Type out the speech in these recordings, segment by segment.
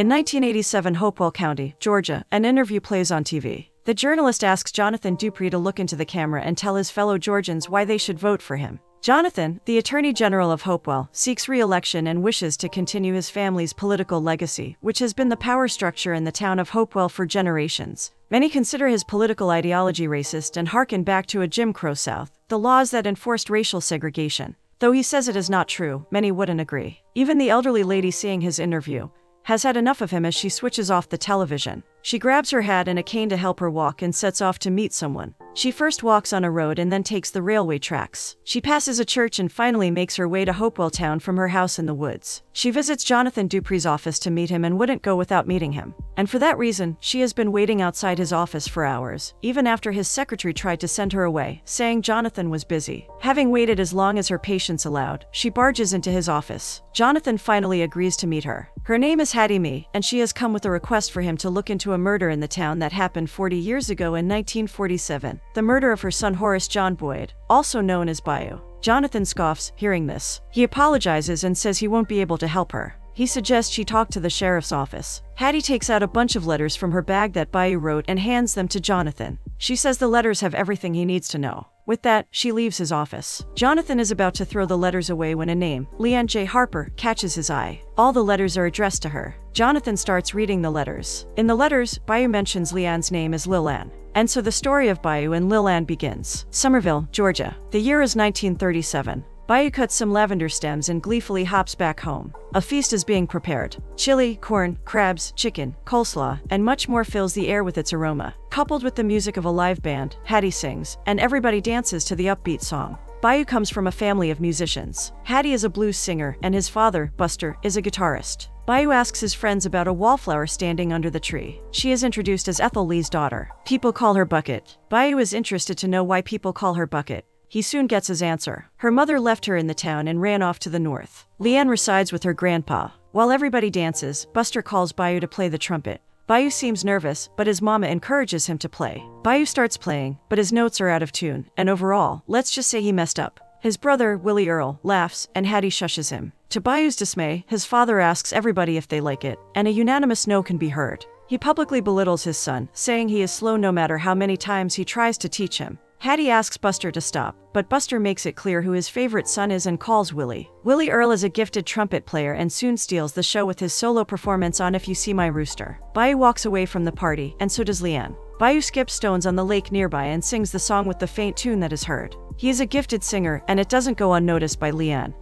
In 1987 Hopewell County, Georgia, an interview plays on TV. The journalist asks Jonathan Dupree to look into the camera and tell his fellow Georgians why they should vote for him. Jonathan, the Attorney General of Hopewell, seeks re-election and wishes to continue his family's political legacy, which has been the power structure in the town of Hopewell for generations. Many consider his political ideology racist and hearken back to a Jim Crow South, the laws that enforced racial segregation. Though he says it is not true, many wouldn't agree. Even the elderly lady seeing his interview has had enough of him as she switches off the television. She grabs her hat and a cane to help her walk and sets off to meet someone. She first walks on a road and then takes the railway tracks. She passes a church and finally makes her way to Hopewell Town from her house in the woods. She visits Jonathan Dupree's office to meet him and wouldn't go without meeting him. And for that reason, she has been waiting outside his office for hours, even after his secretary tried to send her away, saying Jonathan was busy. Having waited as long as her patience allowed, she barges into his office. Jonathan finally agrees to meet her. Her name is Hattie Mee, and she has come with a request for him to look into a murder in the town that happened 40 years ago in 1947, the murder of her son Horace John Boyd, also known as Bayou. Jonathan scoffs, hearing this. He apologizes and says he won't be able to help her. He suggests she talk to the sheriff's office. Hattie takes out a bunch of letters from her bag that Bayou wrote and hands them to Jonathan. She says the letters have everything he needs to know. With that, she leaves his office. Jonathan is about to throw the letters away when a name, Leanne J. Harper, catches his eye. All the letters are addressed to her. Jonathan starts reading the letters. In the letters, Bayou mentions Leanne's name as Lil Ann. And so the story of Bayou and Lil Ann begins. Somerville, Georgia. The year is 1937. Bayou cuts some lavender stems and gleefully hops back home. A feast is being prepared. Chili, corn, crabs, chicken, coleslaw, and much more fills the air with its aroma. Coupled with the music of a live band, Hattie sings, and everybody dances to the upbeat song. Bayou comes from a family of musicians. Hattie is a blues singer, and his father, Buster, is a guitarist. Bayou asks his friends about a wallflower standing under the tree. She is introduced as Ethel Lee's daughter. People call her Bucket. Bayou is interested to know why people call her Bucket. He soon gets his answer. Her mother left her in the town and ran off to the north. Leanne resides with her grandpa. While everybody dances, Buster calls Bayou to play the trumpet. Bayou seems nervous, but his mama encourages him to play. Bayou starts playing, but his notes are out of tune, and overall, let's just say he messed up. His brother, Willie Earl, laughs, and Hattie shushes him. To Bayou's dismay, his father asks everybody if they like it, and a unanimous no can be heard. He publicly belittles his son, saying he is slow no matter how many times he tries to teach him. Hattie asks Buster to stop, but Buster makes it clear who his favorite son is and calls Willie. Willie Earl is a gifted trumpet player and soon steals the show with his solo performance on If You See My Rooster. Bayou walks away from the party, and so does Leanne. Bayou skips stones on the lake nearby and sings the song with the faint tune that is heard. He is a gifted singer, and it doesn't go unnoticed by Leanne,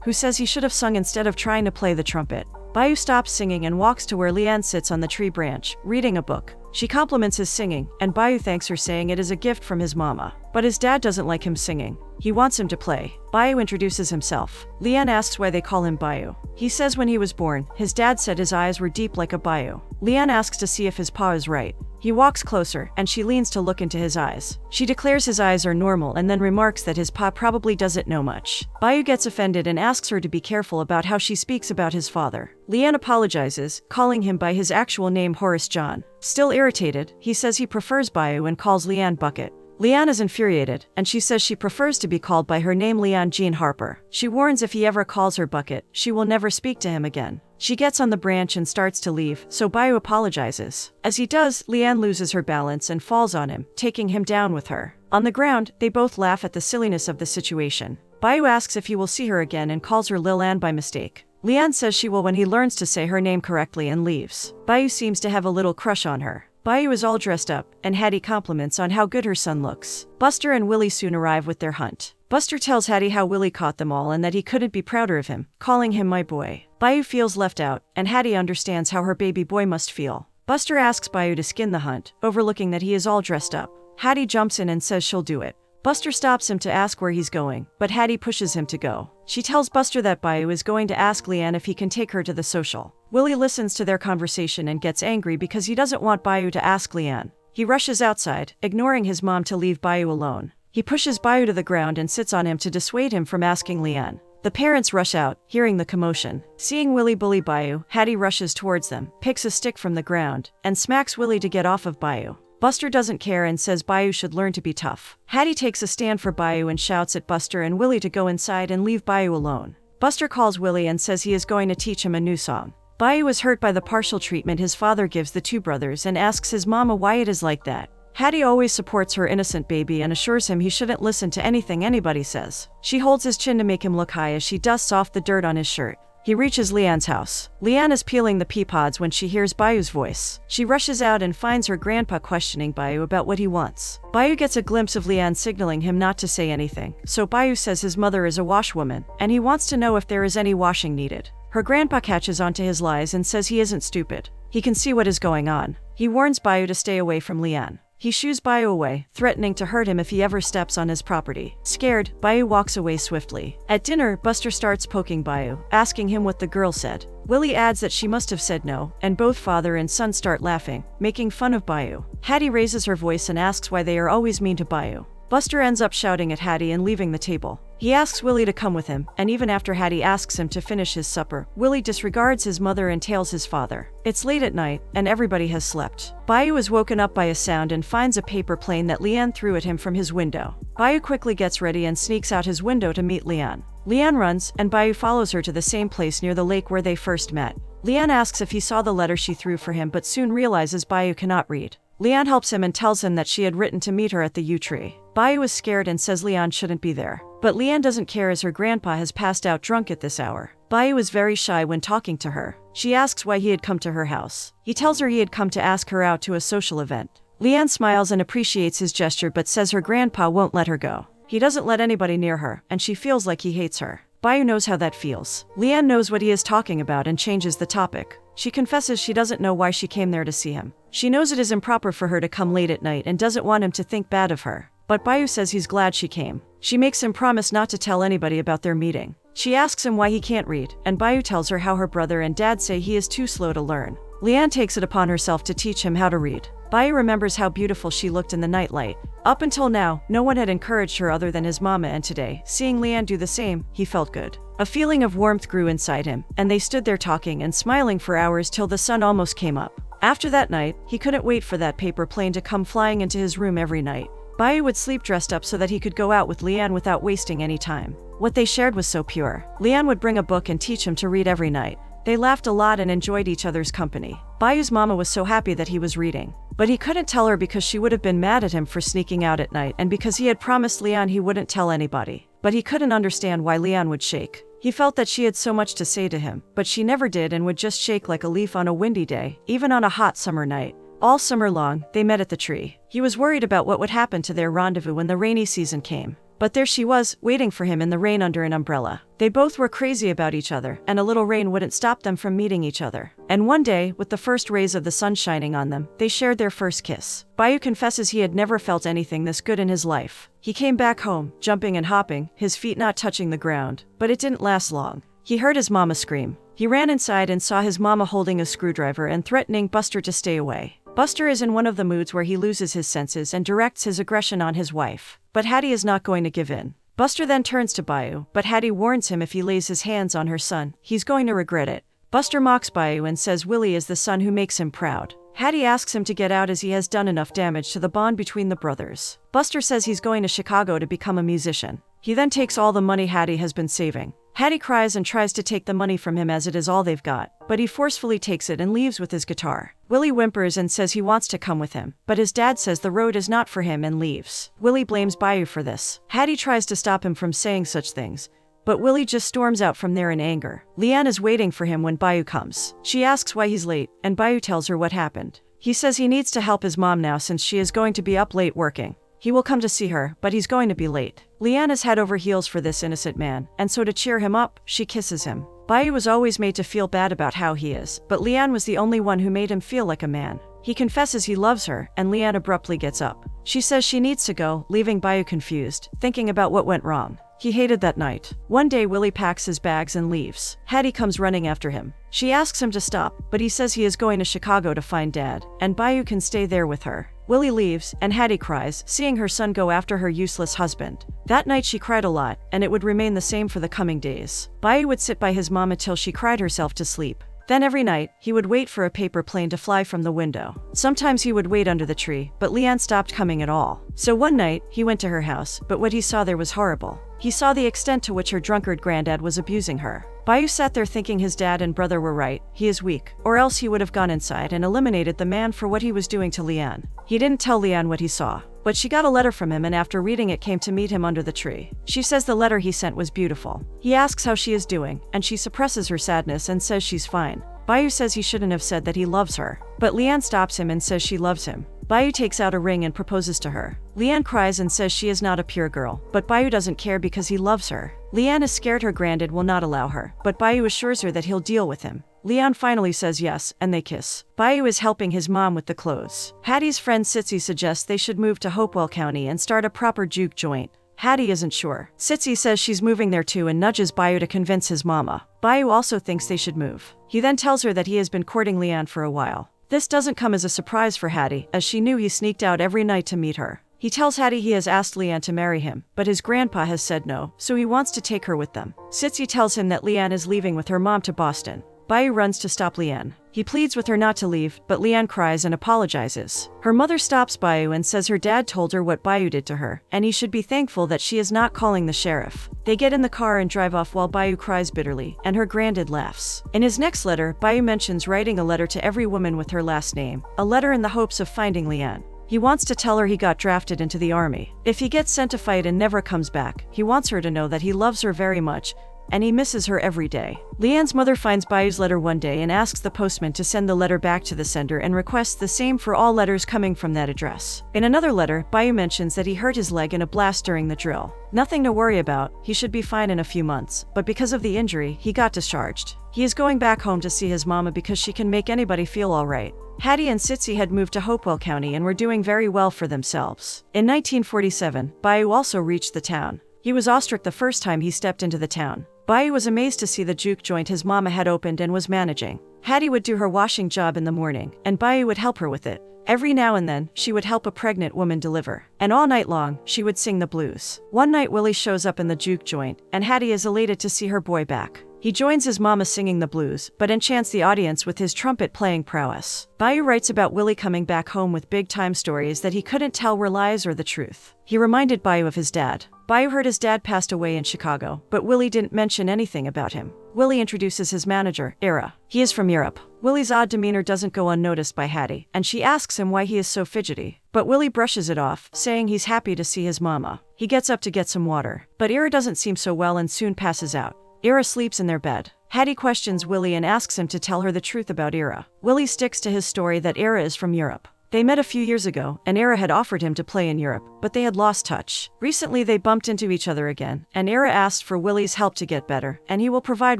who says he should have sung instead of trying to play the trumpet. Bayou stops singing and walks to where Leanne sits on the tree branch, reading a book. She compliments his singing, and Bayou thanks her, saying it is a gift from his mama. But his dad doesn't like him singing. He wants him to play. Bayou introduces himself. Leanne asks why they call him Bayou. He says when he was born, his dad said his eyes were deep like a bayou. Leanne asks to see if his pa is right. He walks closer, and she leans to look into his eyes. She declares his eyes are normal and then remarks that his pa probably doesn't know much. Bayou gets offended and asks her to be careful about how she speaks about his father. Leanne apologizes, calling him by his actual name Horace John. Still irritated, he says he prefers Bayou and calls Leanne Bucket. Leanne is infuriated, and she says she prefers to be called by her name Leanne Jean Harper. She warns if he ever calls her Bucket, she will never speak to him again. She gets on the branch and starts to leave, so Bayou apologizes. As he does, Leanne loses her balance and falls on him, taking him down with her. On the ground, they both laugh at the silliness of the situation. Bayou asks if he will see her again and calls her Lil Ann by mistake. Leanne says she will when he learns to say her name correctly and leaves. Bayou seems to have a little crush on her. Bayou is all dressed up, and Hattie compliments on how good her son looks. Buster and Willie soon arrive with their hunt. Buster tells Hattie how Willie caught them all and that he couldn't be prouder of him, calling him my boy. Bayou feels left out, and Hattie understands how her baby boy must feel. Buster asks Bayou to skin the hunt, overlooking that he is all dressed up. Hattie jumps in and says she'll do it. Buster stops him to ask where he's going, but Hattie pushes him to go. She tells Buster that Bayou is going to ask Leanne if he can take her to the social. Willie listens to their conversation and gets angry because he doesn't want Bayou to ask Leanne. He rushes outside, ignoring his mom to leave Bayou alone. He pushes Bayou to the ground and sits on him to dissuade him from asking Leanne. The parents rush out, hearing the commotion. Seeing Willie bully Bayou, Hattie rushes towards them, picks a stick from the ground, and smacks Willie to get off of Bayou. Buster doesn't care and says Bayou should learn to be tough. Hattie takes a stand for Bayou and shouts at Buster and Willie to go inside and leave Bayou alone. Buster calls Willie and says he is going to teach him a new song. Bayu is hurt by the partial treatment his father gives the two brothers and asks his mama why it is like that. Hattie always supports her innocent baby and assures him he shouldn't listen to anything anybody says. She holds his chin to make him look high as she dusts off the dirt on his shirt. He reaches Leanne's house. Leanne is peeling the pea pods when she hears Bayu's voice. She rushes out and finds her grandpa questioning Bayu about what he wants. Bayu gets a glimpse of Leanne signaling him not to say anything, so Bayu says his mother is a washwoman, and he wants to know if there is any washing needed. Her grandpa catches on to his lies and says he isn't stupid. He can see what is going on. He warns Bayu to stay away from Leanne. He shoos Bayu away, threatening to hurt him if he ever steps on his property. Scared, Bayu walks away swiftly. At dinner, Buster starts poking Bayu, asking him what the girl said. Willie adds that she must have said no, and both father and son start laughing, making fun of Bayu. Hattie raises her voice and asks why they are always mean to Bayu. Buster ends up shouting at Hattie and leaving the table. He asks Willie to come with him, and even after Hattie asks him to finish his supper, Willie disregards his mother and tails his father. It's late at night, and everybody has slept. Bayu is woken up by a sound and finds a paper plane that Leanne threw at him from his window. Bayu quickly gets ready and sneaks out his window to meet Leanne. Leanne runs, and Bayu follows her to the same place near the lake where they first met. Leanne asks if he saw the letter she threw for him but soon realizes Bayu cannot read. Leanne helps him and tells him that she had written to meet her at the yew tree. Bayu is scared and says Leanne shouldn't be there. But Leanne doesn't care as her grandpa has passed out drunk at this hour. Bayu is very shy when talking to her. She asks why he had come to her house. He tells her he had come to ask her out to a social event. Leanne smiles and appreciates his gesture but says her grandpa won't let her go. He doesn't let anybody near her, and she feels like he hates her. Bayu knows how that feels. Leanne knows what he is talking about and changes the topic. She confesses she doesn't know why she came there to see him. She knows it is improper for her to come late at night and doesn't want him to think bad of her. But Bayu says he's glad she came. She makes him promise not to tell anybody about their meeting. She asks him why he can't read, and Bayu tells her how her brother and dad say he is too slow to learn. Leanne takes it upon herself to teach him how to read. Bayu remembers how beautiful she looked in the nightlight. Up until now, no one had encouraged her other than his mama, and today, seeing Leanne do the same, he felt good. A feeling of warmth grew inside him, and they stood there talking and smiling for hours till the sun almost came up. After that night, he couldn't wait for that paper plane to come flying into his room every night. Bayu would sleep dressed up so that he could go out with Leanne without wasting any time. What they shared was so pure. Leanne would bring a book and teach him to read every night. They laughed a lot and enjoyed each other's company. Bayu's mama was so happy that he was reading. But he couldn't tell her because she would have been mad at him for sneaking out at night and because he had promised Leanne he wouldn't tell anybody. But he couldn't understand why Leanne would shake. He felt that she had so much to say to him, but she never did and would just shake like a leaf on a windy day, even on a hot summer night. All summer long, they met at the tree. He was worried about what would happen to their rendezvous when the rainy season came. But there she was, waiting for him in the rain under an umbrella. They both were crazy about each other, and a little rain wouldn't stop them from meeting each other. And one day, with the first rays of the sun shining on them, they shared their first kiss. Bayu confesses he had never felt anything this good in his life. He came back home, jumping and hopping, his feet not touching the ground. But it didn't last long. He heard his mama scream. He ran inside and saw his mama holding a screwdriver and threatening Buster to stay away. Buster is in one of the moods where he loses his senses and directs his aggression on his wife. But Hattie is not going to give in. Buster then turns to Bayu, but Hattie warns him if he lays his hands on her son, he's going to regret it. Buster mocks Bayu and says Willie is the son who makes him proud. Hattie asks him to get out as he has done enough damage to the bond between the brothers. Buster says he's going to Chicago to become a musician. He then takes all the money Hattie has been saving. Hattie cries and tries to take the money from him as it is all they've got, but he forcefully takes it and leaves with his guitar. Willie whimpers and says he wants to come with him, but his dad says the road is not for him and leaves. Willie blames Bayu for this. Hattie tries to stop him from saying such things, but Willie just storms out from there in anger. Leanne is waiting for him when Bayu comes. She asks why he's late, and Bayu tells her what happened. He says he needs to help his mom now since she is going to be up late working. He will come to see her, but he's going to be late. Leanne is head over heels for this innocent man, and so to cheer him up, she kisses him. Bayu was always made to feel bad about how he is, but Leanne was the only one who made him feel like a man. He confesses he loves her, and Leanne abruptly gets up. She says she needs to go, leaving Bayu confused, thinking about what went wrong. He hated that night. One day Willie packs his bags and leaves. Hattie comes running after him. She asks him to stop, but he says he is going to Chicago to find Dad, and Bayu can stay there with her. Willie leaves, and Hattie cries, seeing her son go after her useless husband. That night she cried a lot, and it would remain the same for the coming days. Bayu would sit by his mama till she cried herself to sleep. Then every night, he would wait for a paper plane to fly from the window. Sometimes he would wait under the tree, but Leanne stopped coming at all. So one night, he went to her house, but what he saw there was horrible. He saw the extent to which her drunkard granddad was abusing her. Bayou sat there thinking his dad and brother were right, he is weak, or else he would have gone inside and eliminated the man for what he was doing to Leanne. He didn't tell Leanne what he saw, but she got a letter from him and after reading it came to meet him under the tree. She says the letter he sent was beautiful. He asks how she is doing, and she suppresses her sadness and says she's fine. Bayou says he shouldn't have said that he loves her, but Leanne stops him and says she loves him. Bayou takes out a ring and proposes to her. Leanne cries and says she is not a pure girl, but Bayou doesn't care because he loves her. Leanne is scared her granddad will not allow her, but Bayou assures her that he'll deal with him. Leanne finally says yes, and they kiss. Bayou is helping his mom with the clothes. Hattie's friend Sitsi suggests they should move to Hopewell County and start a proper juke joint. Hattie isn't sure. Sitsi says she's moving there too and nudges Bayou to convince his mama. Bayou also thinks they should move. He then tells her that he has been courting Leanne for a while. This doesn't come as a surprise for Hattie, as she knew he sneaked out every night to meet her. He tells Hattie he has asked Leanne to marry him, but his grandpa has said no, so he wants to take her with them. Sitsi tells him that Leanne is leaving with her mom to Boston. Bayou runs to stop Leanne. He pleads with her not to leave, but Leanne cries and apologizes. Her mother stops Bayou and says her dad told her what Bayou did to her, and he should be thankful that she is not calling the sheriff. They get in the car and drive off while Bayou cries bitterly, and her granddad laughs. In his next letter, Bayou mentions writing a letter to every woman with her last name, a letter in the hopes of finding Leanne. He wants to tell her he got drafted into the army. If he gets sent to fight and never comes back, he wants her to know that he loves her very much, and he misses her every day. Leanne's mother finds Bayou's letter one day and asks the postman to send the letter back to the sender and requests the same for all letters coming from that address. In another letter, Bayou mentions that he hurt his leg in a blast during the drill. Nothing to worry about, he should be fine in a few months, but because of the injury, he got discharged. He is going back home to see his mama because she can make anybody feel alright. Hattie and Sitsi had moved to Hopewell County and were doing very well for themselves. In 1947, Bayou also reached the town. He was awestruck the first time he stepped into the town. Bayou was amazed to see the juke joint his mama had opened and was managing. Hattie would do her washing job in the morning, and Bayou would help her with it. Every now and then, she would help a pregnant woman deliver. And all night long, she would sing the blues. One night Willie shows up in the juke joint, and Hattie is elated to see her boy back. He joins his mama singing the blues, but enchants the audience with his trumpet-playing prowess. Bayou writes about Willie coming back home with big-time stories that he couldn't tell were lies or the truth. He reminded Bayou of his dad. Bayou heard his dad passed away in Chicago, but Willie didn't mention anything about him. Willie introduces his manager, Ira. He is from Europe. Willie's odd demeanor doesn't go unnoticed by Hattie, and she asks him why he is so fidgety. But Willie brushes it off, saying he's happy to see his mama. He gets up to get some water, but Ira doesn't seem so well and soon passes out. Ira sleeps in their bed. Hattie questions Willie and asks him to tell her the truth about Ira. Willie sticks to his story that Ira is from Europe. They met a few years ago, and Ira had offered him to play in Europe, but they had lost touch. Recently they bumped into each other again, and Ira asked for Willie's help to get better, and he will provide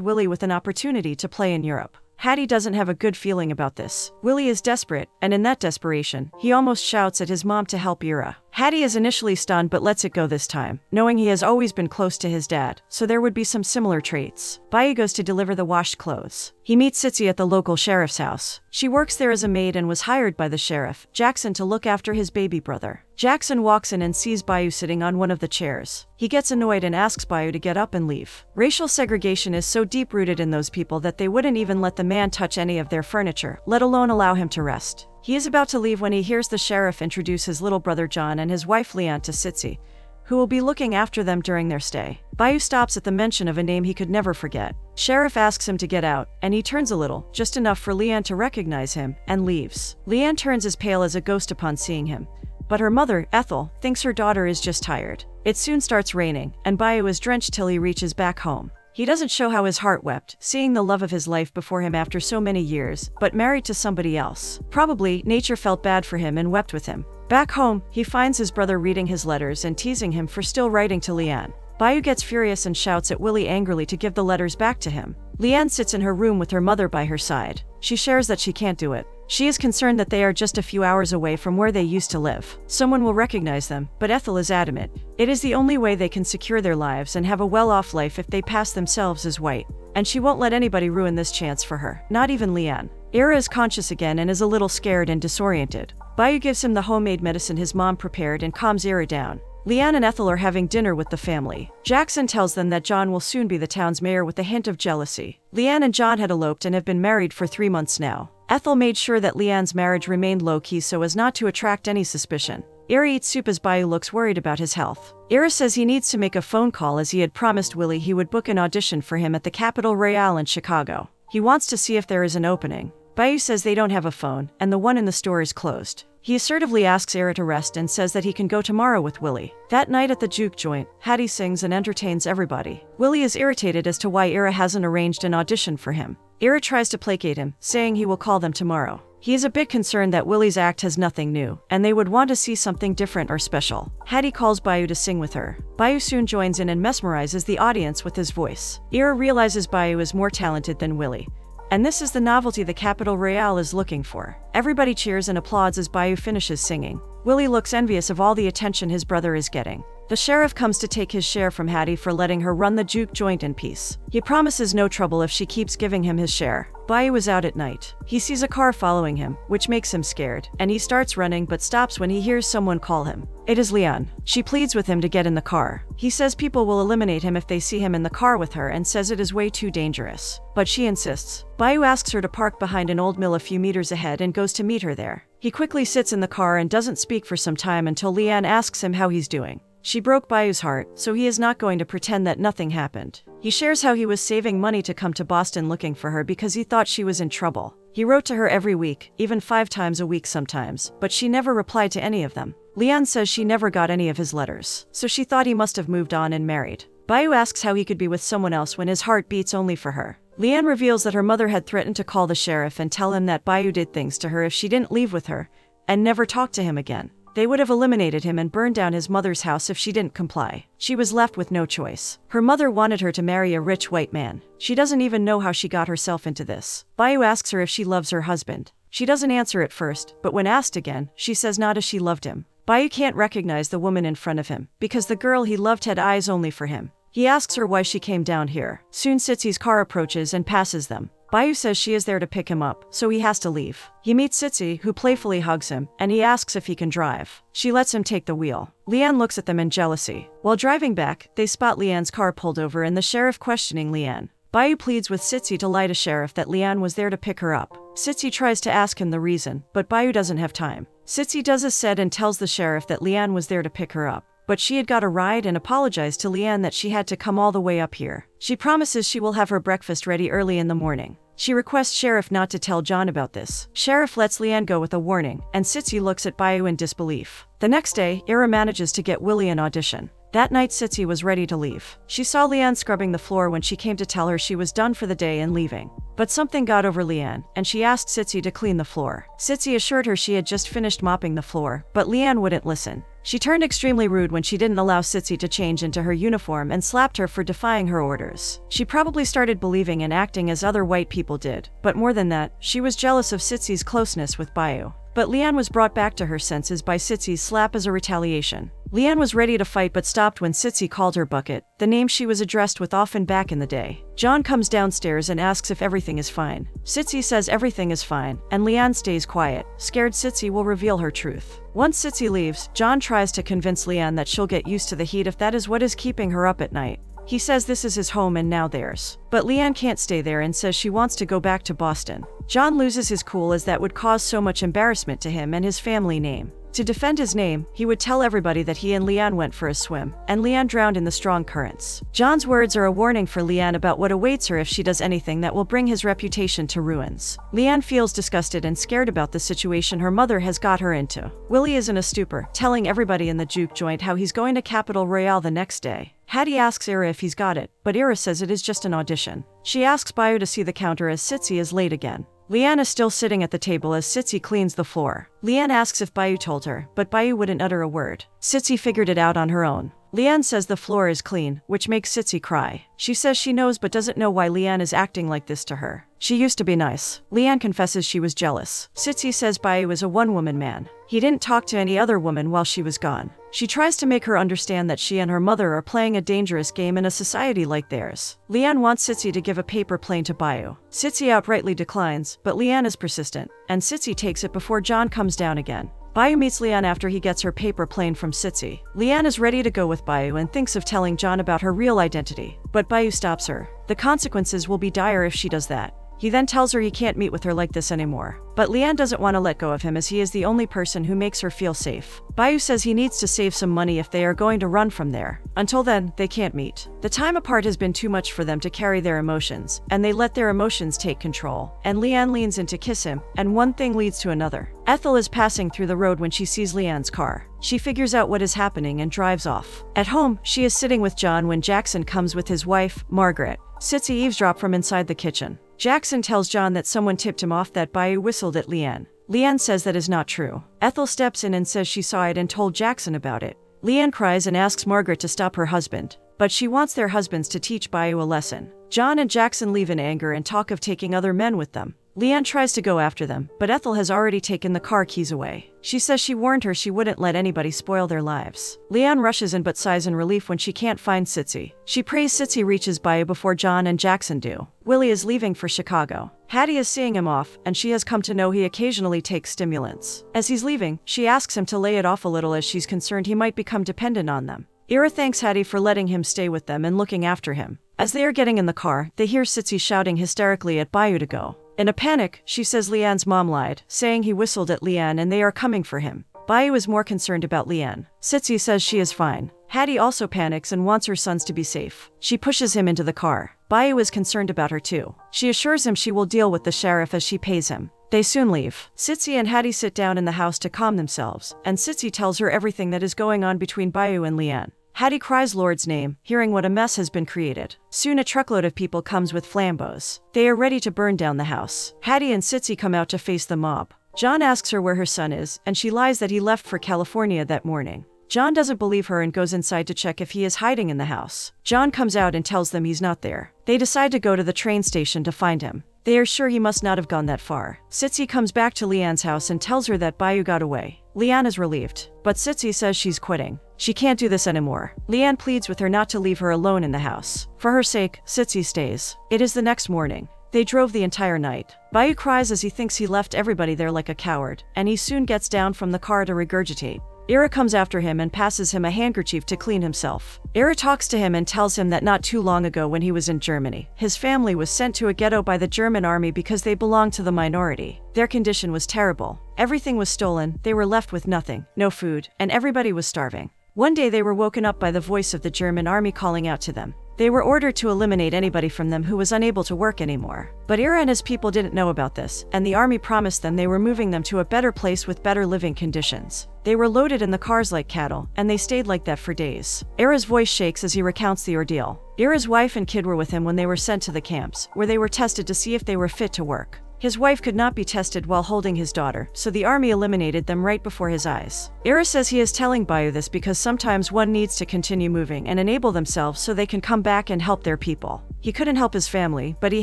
Willie with an opportunity to play in Europe. Hattie doesn't have a good feeling about this. Willie is desperate, and in that desperation, he almost shouts at his mom to help Ira. Hattie is initially stunned but lets it go this time, knowing he has always been close to his dad, so there would be some similar traits. Bayou goes to deliver the washed clothes. He meets Sitsi at the local sheriff's house. She works there as a maid and was hired by the sheriff, Jackson, to look after his baby brother. Jackson walks in and sees Bayou sitting on one of the chairs. He gets annoyed and asks Bayou to get up and leave. Racial segregation is so deep-rooted in those people that they wouldn't even let the man touch any of their furniture, let alone allow him to rest. He is about to leave when he hears the sheriff introduce his little brother John and his wife Leanne to Sitsi, who will be looking after them during their stay. Bayou stops at the mention of a name he could never forget. Sheriff asks him to get out, and he turns a little, just enough for Leanne to recognize him, and leaves. Leanne turns as pale as a ghost upon seeing him, but her mother, Ethel, thinks her daughter is just tired. It soon starts raining, and Bayou is drenched till he reaches back home. He doesn't show how his heart wept, seeing the love of his life before him after so many years, but married to somebody else. Probably, nature felt bad for him and wept with him. Back home, he finds his brother reading his letters and teasing him for still writing to Leanne. Bayou gets furious and shouts at Willie angrily to give the letters back to him. Leanne sits in her room with her mother by her side. She shares that she can't do it. She is concerned that they are just a few hours away from where they used to live. Someone will recognize them, but Ethel is adamant. It is the only way they can secure their lives and have a well-off life if they pass themselves as white. And she won't let anybody ruin this chance for her, not even Leanne. Ira is conscious again and is a little scared and disoriented. Bayou gives him the homemade medicine his mom prepared and calms Ira down. Leanne and Ethel are having dinner with the family. Jackson tells them that John will soon be the town's mayor with a hint of jealousy. Leanne and John had eloped and have been married for 3 months now. Ethel made sure that Leanne's marriage remained low-key so as not to attract any suspicion. Ira eats soup as Bayou looks worried about his health. Ira says he needs to make a phone call as he had promised Willie he would book an audition for him at the Capitol Royale in Chicago. He wants to see if there is an opening. Bayou says they don't have a phone, and the one in the store is closed. He assertively asks Ira to rest and says that he can go tomorrow with Willie. That night at the juke joint, Hattie sings and entertains everybody. Willie is irritated as to why Ira hasn't arranged an audition for him. Ira tries to placate him, saying he will call them tomorrow. He is a bit concerned that Willie's act has nothing new, and they would want to see something different or special. Hattie calls Bayou to sing with her. Bayou soon joins in and mesmerizes the audience with his voice. Ira realizes Bayou is more talented than Willie, and this is the novelty the Capitol Royale is looking for. Everybody cheers and applauds as Bayou finishes singing. Willie looks envious of all the attention his brother is getting. The sheriff comes to take his share from Hattie for letting her run the juke joint in peace. He promises no trouble if she keeps giving him his share. Bayou is out at night. He sees a car following him, which makes him scared, and he starts running but stops when he hears someone call him. It is Leanne. She pleads with him to get in the car. He says people will eliminate him if they see him in the car with her and says it is way too dangerous. But she insists. Bayou asks her to park behind an old mill a few meters ahead and goes to meet her there. He quickly sits in the car and doesn't speak for some time until Leanne asks him how he's doing. She broke Bayou's heart, so he is not going to pretend that nothing happened. He shares how he was saving money to come to Boston looking for her because he thought she was in trouble. He wrote to her every week, even 5 times a week sometimes, but she never replied to any of them. Leanne says she never got any of his letters, so she thought he must have moved on and married. Bayou asks how he could be with someone else when his heart beats only for her. Leanne reveals that her mother had threatened to call the sheriff and tell him that Bayou did things to her if she didn't leave with her, and never talk to him again. They would have eliminated him and burned down his mother's house if she didn't comply. She was left with no choice. Her mother wanted her to marry a rich white man. She doesn't even know how she got herself into this. Bayou asks her if she loves her husband. She doesn't answer at first, but when asked again, she says not as she loved him. Bayou can't recognize the woman in front of him, because the girl he loved had eyes only for him. He asks her why she came down here. Soon Sitsy's car approaches and passes them. Bayou says she is there to pick him up, so he has to leave. He meets Sitsy, who playfully hugs him, and he asks if he can drive. She lets him take the wheel. Leanne looks at them in jealousy. While driving back, they spot Leanne's car pulled over and the sheriff questioning Leanne. Bayou pleads with Sitsy to lie to sheriff that Leanne was there to pick her up. Sitsy tries to ask him the reason, but Bayou doesn't have time. Sitsy does as said and tells the sheriff that Leanne was there to pick her up, but she had got a ride and apologized to Leanne that she had to come all the way up here. She promises she will have her breakfast ready early in the morning. She requests Sheriff not to tell John about this. Sheriff lets Leanne go with a warning, and Sitsy looks at Bayou in disbelief. The next day, Ira manages to get Willie an audition. That night Sitsy was ready to leave. She saw Leanne scrubbing the floor when she came to tell her she was done for the day and leaving. But something got over Leanne, and she asked Sitsy to clean the floor. Sitsy assured her she had just finished mopping the floor, but Leanne wouldn't listen. She turned extremely rude when she didn't allow Sitsy to change into her uniform and slapped her for defying her orders. She probably started believing and acting as other white people did, but more than that, she was jealous of Sitsy's closeness with Bayou. But Leanne was brought back to her senses by Sitsy's slap as a retaliation. Leanne was ready to fight but stopped when Sitsy called her Bucket, the name she was addressed with often back in the day. John comes downstairs and asks if everything is fine. Sitsy says everything is fine, and Leanne stays quiet, scared Sitsy will reveal her truth. Once Sitsy leaves, John tries to convince Leanne that she'll get used to the heat if that is what is keeping her up at night. He says this is his home and now theirs. But Leanne can't stay there and says she wants to go back to Boston. John loses his cool as that would cause so much embarrassment to him and his family name. To defend his name, he would tell everybody that he and Leanne went for a swim, and Leanne drowned in the strong currents. John's words are a warning for Leanne about what awaits her if she does anything that will bring his reputation to ruins. Leanne feels disgusted and scared about the situation her mother has got her into. Willie is in a stupor, telling everybody in the juke joint how he's going to Capitol Royale the next day. Hattie asks Ira if he's got it, but Ira says it is just an audition. She asks Bayou to see the counter as Sitsy is late again. Leanne is still sitting at the table as Sitsy cleans the floor. Leanne asks if Bayou told her, but Bayou wouldn't utter a word. Sitsy figured it out on her own. Leanne says the floor is clean, which makes Sitsy cry. She says she knows but doesn't know why Leanne is acting like this to her. She used to be nice. Leanne confesses she was jealous. Sitsy says Bayou is a one-woman man. He didn't talk to any other woman while she was gone. She tries to make her understand that she and her mother are playing a dangerous game in a society like theirs. Leanne wants Sitsy to give a paper plane to Bayou. Sitsy outrightly declines, but Leanne is persistent, and Sitsy takes it before John comes down again. Bayu meets Leanne after he gets her paper plane from Sitsi. Leanne is ready to go with Bayu and thinks of telling John about her real identity, but Bayu stops her. The consequences will be dire if she does that. He then tells her he can't meet with her like this anymore. But Leanne doesn't want to let go of him as he is the only person who makes her feel safe. Bayu says he needs to save some money if they are going to run from there. Until then, they can't meet. The time apart has been too much for them to carry their emotions, and they let their emotions take control. And Leanne leans in to kiss him, and one thing leads to another. Ethel is passing through the road when she sees Leanne's car. She figures out what is happening and drives off. At home, she is sitting with John when Jackson comes with his wife, Margaret. Sitsi eavesdrop from inside the kitchen. Jackson tells John that someone tipped him off that Bayu whistled at Leanne. Leanne says that is not true. Ethel steps in and says she saw it and told Jackson about it. Leanne cries and asks Margaret to stop her husband, but she wants their husbands to teach Bayu a lesson. John and Jackson leave in anger and talk of taking other men with them. Leanne tries to go after them, but Ethel has already taken the car keys away. She says she warned her she wouldn't let anybody spoil their lives. Leanne rushes in but sighs in relief when she can't find Sitsi. She prays Sitsi reaches Bayu before John and Jackson do. Willie is leaving for Chicago. Hattie is seeing him off, and she has come to know he occasionally takes stimulants. As he's leaving, she asks him to lay it off a little as she's concerned he might become dependent on them. Ira thanks Hattie for letting him stay with them and looking after him. As they are getting in the car, they hear Sitsi shouting hysterically at Bayu to go. In a panic, she says Leanne's mom lied, saying he whistled at Leanne and they are coming for him. Bayu is more concerned about Leanne. Sitsi says she is fine. Hattie also panics and wants her sons to be safe. She pushes him into the car. Bayu is concerned about her too. She assures him she will deal with the sheriff as she pays him. They soon leave. Sitsi and Hattie sit down in the house to calm themselves, and Sitsi tells her everything that is going on between Bayu and Leanne. Hattie cries Lord's name, hearing what a mess has been created. Soon a truckload of people comes with flambeaux. They are ready to burn down the house. Hattie and Sitsi come out to face the mob. John asks her where her son is, and she lies that he left for California that morning. John doesn't believe her and goes inside to check if he is hiding in the house. John comes out and tells them he's not there. They decide to go to the train station to find him. They are sure he must not have gone that far. Sitsi comes back to Leanne's house and tells her that Bayu got away. Leanne is relieved, but Sitsi says she's quitting. She can't do this anymore. Leanne pleads with her not to leave her alone in the house. For her sake, Sitsi stays. It is the next morning. They drove the entire night. Bayu cries as he thinks he left everybody there like a coward, and he soon gets down from the car to regurgitate. Ira comes after him and passes him a handkerchief to clean himself. Ira talks to him and tells him that not too long ago when he was in Germany, his family was sent to a ghetto by the German army because they belonged to the minority. Their condition was terrible. Everything was stolen, they were left with nothing, no food, and everybody was starving. One day they were woken up by the voice of the German army calling out to them. They were ordered to eliminate anybody from them who was unable to work anymore. But Ira and his people didn't know about this, and the army promised them they were moving them to a better place with better living conditions. They were loaded in the cars like cattle, and they stayed like that for days. Ira's voice shakes as he recounts the ordeal. Ira's wife and kid were with him when they were sent to the camps, where they were tested to see if they were fit to work. His wife could not be tested while holding his daughter, so the army eliminated them right before his eyes. Ira says he is telling Bayu this because sometimes one needs to continue moving and enable themselves so they can come back and help their people. He couldn't help his family, but he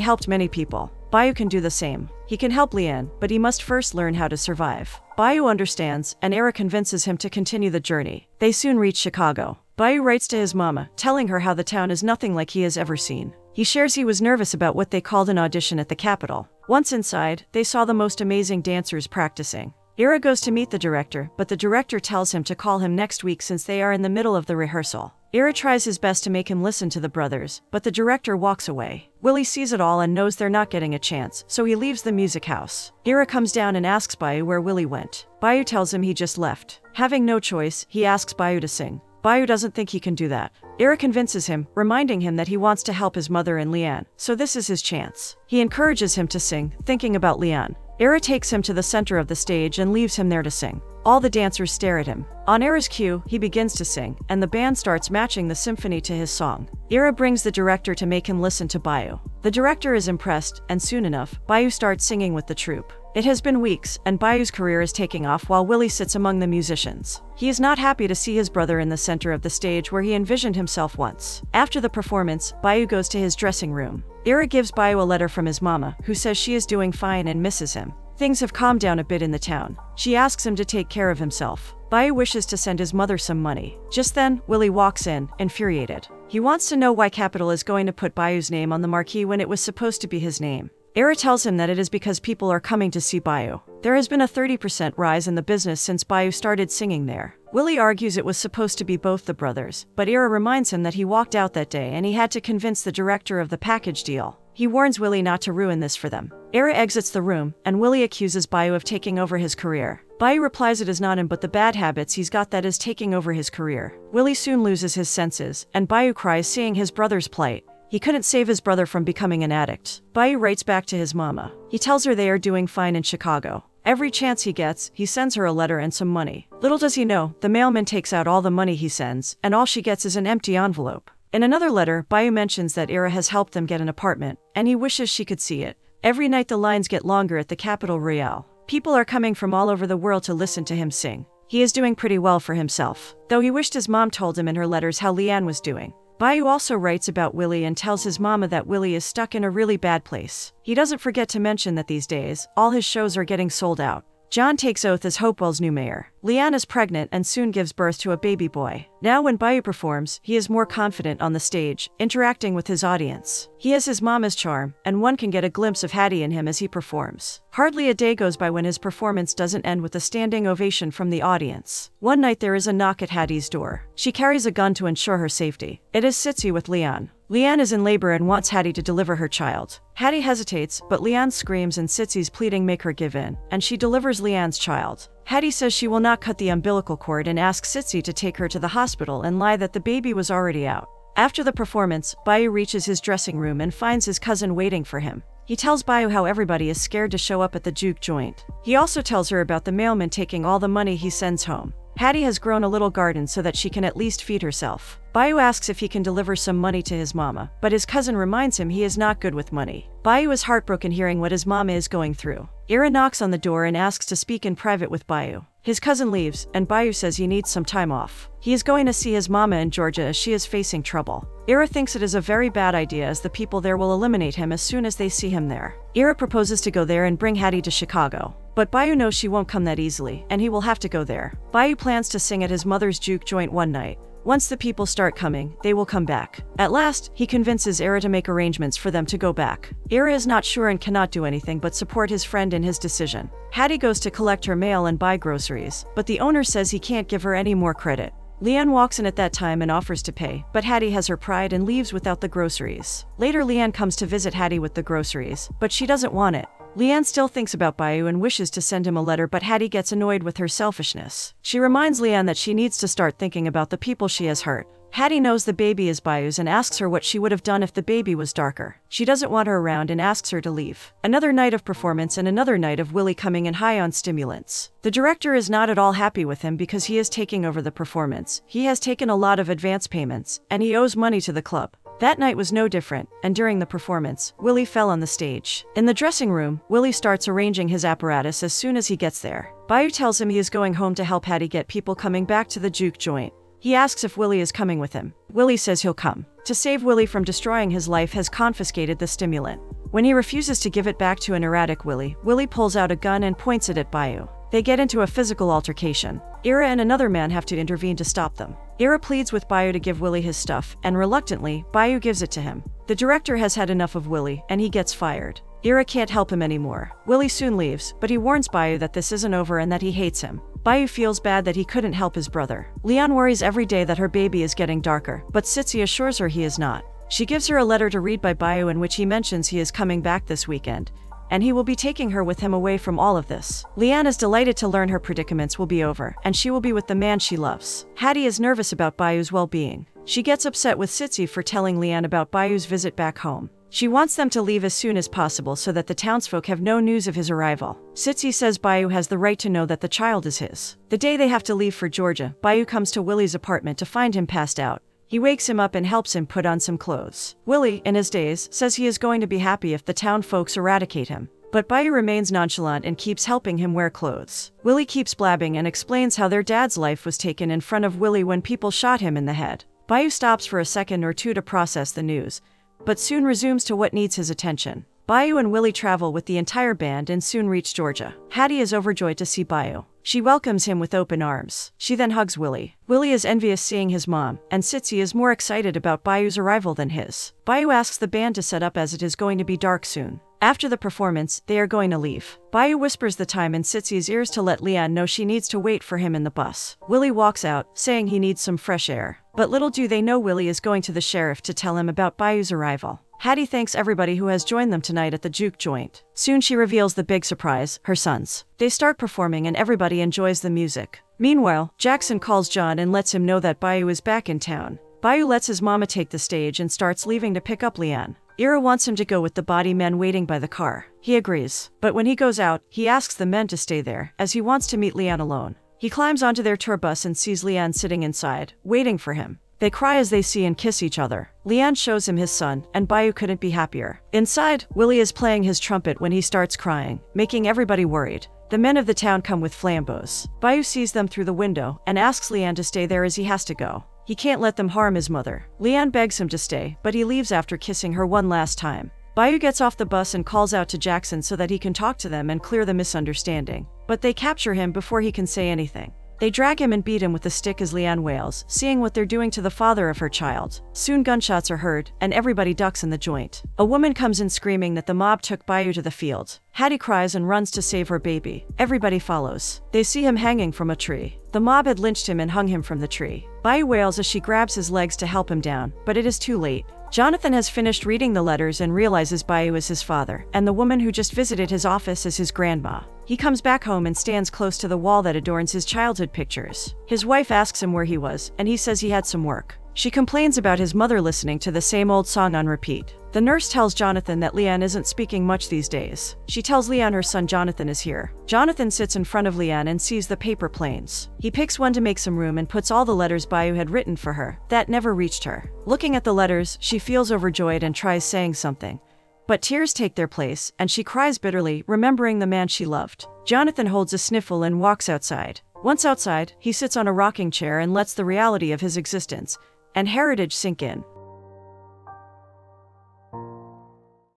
helped many people. Bayu can do the same. He can help Leanne, but he must first learn how to survive. Bayu understands, and Ira convinces him to continue the journey. They soon reach Chicago. Bayu writes to his mama, telling her how the town is nothing like he has ever seen. He shares he was nervous about what they called an audition at the Capitol. Once inside, they saw the most amazing dancers practicing. Ira goes to meet the director, but the director tells him to call him next week since they are in the middle of the rehearsal. Ira tries his best to make him listen to the brothers, but the director walks away. Willie sees it all and knows they're not getting a chance, so he leaves the music house. Ira comes down and asks Bayu where Willie went. Bayu tells him he just left. Having no choice, he asks Bayu to sing. Bayu doesn't think he can do that. Ira convinces him, reminding him that he wants to help his mother and Leanne, so this is his chance. He encourages him to sing, thinking about Leanne. Ira takes him to the center of the stage and leaves him there to sing. All the dancers stare at him. On Ira's cue, he begins to sing, and the band starts matching the symphony to his song. Ira brings the director to make him listen to Bayu. The director is impressed, and soon enough, Bayu starts singing with the troupe. It has been weeks, and Bayu's career is taking off while Willie sits among the musicians. He is not happy to see his brother in the center of the stage where he envisioned himself once. After the performance, Bayu goes to his dressing room. Ira gives Bayu a letter from his mama, who says she is doing fine and misses him. Things have calmed down a bit in the town. She asks him to take care of himself. Bayu wishes to send his mother some money. Just then, Willie walks in, infuriated. He wants to know why Capitol is going to put Bayu's name on the marquee when it was supposed to be his name. Ira tells him that it is because people are coming to see Bayu. There has been a 30% rise in the business since Bayou started singing there. Willie argues it was supposed to be both the brothers, but Ira reminds him that he walked out that day and he had to convince the director of the package deal. He warns Willie not to ruin this for them. Ira exits the room, and Willie accuses Bayou of taking over his career. Bayou replies it is not him but the bad habits he's got that is taking over his career. Willie soon loses his senses, and Bayou cries seeing his brother's plight. He couldn't save his brother from becoming an addict. Bayou writes back to his mama. He tells her they are doing fine in Chicago. Every chance he gets, he sends her a letter and some money. Little does he know, the mailman takes out all the money he sends, and all she gets is an empty envelope. In another letter, Bayou mentions that Ira has helped them get an apartment, and he wishes she could see it. Every night the lines get longer at the Capitol Royale. People are coming from all over the world to listen to him sing. He is doing pretty well for himself, though he wished his mom told him in her letters how Leanne was doing. Bayou also writes about Willie and tells his mama that Willie is stuck in a really bad place. He doesn't forget to mention that these days, all his shows are getting sold out. John takes oath as Hopewell's new mayor. Leanne is pregnant and soon gives birth to a baby boy. Now when Bayou performs, he is more confident on the stage, interacting with his audience. He has his mama's charm, and one can get a glimpse of Hattie in him as he performs. Hardly a day goes by when his performance doesn't end with a standing ovation from the audience. One night there is a knock at Hattie's door. She carries a gun to ensure her safety. It is Sitsi with Leanne. Leanne is in labor and wants Hattie to deliver her child. Hattie hesitates, but Leanne screams and Sitsi's pleading make her give in, and she delivers Leanne's child. Hattie says she will not cut the umbilical cord and asks Sitsi to take her to the hospital and lie that the baby was already out. After the performance, Bayou reaches his dressing room and finds his cousin waiting for him. He tells Bayou how everybody is scared to show up at the juke joint. He also tells her about the mailman taking all the money he sends home. Hattie has grown a little garden so that she can at least feed herself. Bayou asks if he can deliver some money to his mama, but his cousin reminds him he is not good with money. Bayou is heartbroken hearing what his mama is going through. Ira knocks on the door and asks to speak in private with Bayou. His cousin leaves, and Bayou says he needs some time off. He is going to see his mama in Georgia as she is facing trouble. Ira thinks it is a very bad idea as the people there will eliminate him as soon as they see him there. Ira proposes to go there and bring Hattie to Chicago. But Bayou knows she won't come that easily, and he will have to go there. Bayou plans to sing at his mother's juke joint one night. Once the people start coming, they will come back. At last, he convinces Ira to make arrangements for them to go back. Ira is not sure and cannot do anything but support his friend in his decision. Hattie goes to collect her mail and buy groceries, but the owner says he can't give her any more credit. Leanne walks in at that time and offers to pay, but Hattie has her pride and leaves without the groceries. Later, Leanne comes to visit Hattie with the groceries, but she doesn't want it. Leanne still thinks about Bayou and wishes to send him a letter, but Hattie gets annoyed with her selfishness. She reminds Leanne that she needs to start thinking about the people she has hurt. Hattie knows the baby is Bayou's and asks her what she would have done if the baby was darker. She doesn't want her around and asks her to leave. Another night of performance and another night of Willie coming in high on stimulants. The director is not at all happy with him because he is taking over the performance. He has taken a lot of advance payments, and he owes money to the club. That night was no different, and during the performance, Willie fell on the stage. In the dressing room, Willie starts arranging his apparatus as soon as he gets there. Bayou tells him he is going home to help Hattie get people coming back to the juke joint. He asks if Willie is coming with him. Willie says he'll come. To save Willie from destroying his life, has confiscated the stimulant. When he refuses to give it back to an erratic Willie, Willie pulls out a gun and points it at Bayou. They get into a physical altercation. Ira and another man have to intervene to stop them. Ira pleads with Bayou to give Willie his stuff, and reluctantly, Bayou gives it to him. The director has had enough of Willie, and he gets fired. Ira can't help him anymore. Willie soon leaves, but he warns Bayou that this isn't over and that he hates him. Bayou feels bad that he couldn't help his brother. Leanne worries every day that her baby is getting darker, but Sitsi assures her he is not. She gives her a letter to read by Bayou in which he mentions he is coming back this weekend, and he will be taking her with him away from all of this. Leanne is delighted to learn her predicaments will be over, and she will be with the man she loves. Hattie is nervous about Bayou's well-being. She gets upset with Sitsi for telling Leanne about Bayou's visit back home. She wants them to leave as soon as possible so that the townsfolk have no news of his arrival. Sitsi says Bayou has the right to know that the child is his. The day they have to leave for Georgia, Bayou comes to Willie's apartment to find him passed out. He wakes him up and helps him put on some clothes. Willie, in his daze, says he is going to be happy if the town folks eradicate him. But Bayou remains nonchalant and keeps helping him wear clothes. Willie keeps blabbing and explains how their dad's life was taken in front of Willie when people shot him in the head. Bayou stops for a second or two to process the news, but soon resumes to what needs his attention. Bayou and Willie travel with the entire band and soon reach Georgia. Hattie is overjoyed to see Bayou. She welcomes him with open arms. She then hugs Willie. Willie is envious seeing his mom, and Sitsi is more excited about Bayou's arrival than his. Bayou asks the band to set up as it is going to be dark soon. After the performance, they are going to leave. Bayou whispers the time in Sitsi's ears to let Leanne know she needs to wait for him in the bus. Willie walks out, saying he needs some fresh air. But little do they know Willie is going to the sheriff to tell him about Bayou's arrival. Hattie thanks everybody who has joined them tonight at the juke joint. Soon she reveals the big surprise, her sons. They start performing and everybody enjoys the music. Meanwhile, Jackson calls John and lets him know that Bayou is back in town. Bayou lets his mama take the stage and starts leaving to pick up Leanne. Ira wants him to go with the body men waiting by the car. He agrees. But when he goes out, he asks the men to stay there, as he wants to meet Leanne alone. He climbs onto their tour bus and sees Leanne sitting inside, waiting for him. They cry as they see and kiss each other. Leanne shows him his son, and Bayou couldn't be happier. Inside, Willie is playing his trumpet when he starts crying, making everybody worried. The men of the town come with flambeaux. Bayou sees them through the window and asks Leanne to stay there as he has to go. He can't let them harm his mother. Leanne begs him to stay, but he leaves after kissing her one last time. Bayou gets off the bus and calls out to Jackson so that he can talk to them and clear the misunderstanding. But they capture him before he can say anything. They drag him and beat him with a stick as Leanne wails, seeing what they're doing to the father of her child. Soon gunshots are heard, and everybody ducks in the joint. A woman comes in screaming that the mob took Bayou to the field. Hattie cries and runs to save her baby. Everybody follows. They see him hanging from a tree. The mob had lynched him and hung him from the tree. Bayou wails as she grabs his legs to help him down, but it is too late. Jonathan has finished reading the letters and realizes Bayou is his father, and the woman who just visited his office is his grandma. He comes back home and stands close to the wall that adorns his childhood pictures. His wife asks him where he was, and he says he had some work. She complains about his mother listening to the same old song on repeat. The nurse tells Jonathan that Leanne isn't speaking much these days. She tells Leanne her son Jonathan is here. Jonathan sits in front of Leanne and sees the paper planes. He picks one to make some room and puts all the letters Bayou had written for her that never reached her. Looking at the letters, she feels overjoyed and tries saying something. But tears take their place, and she cries bitterly, remembering the man she loved. Jonathan holds a sniffle and walks outside. Once outside, he sits on a rocking chair and lets the reality of his existence and heritage sink in.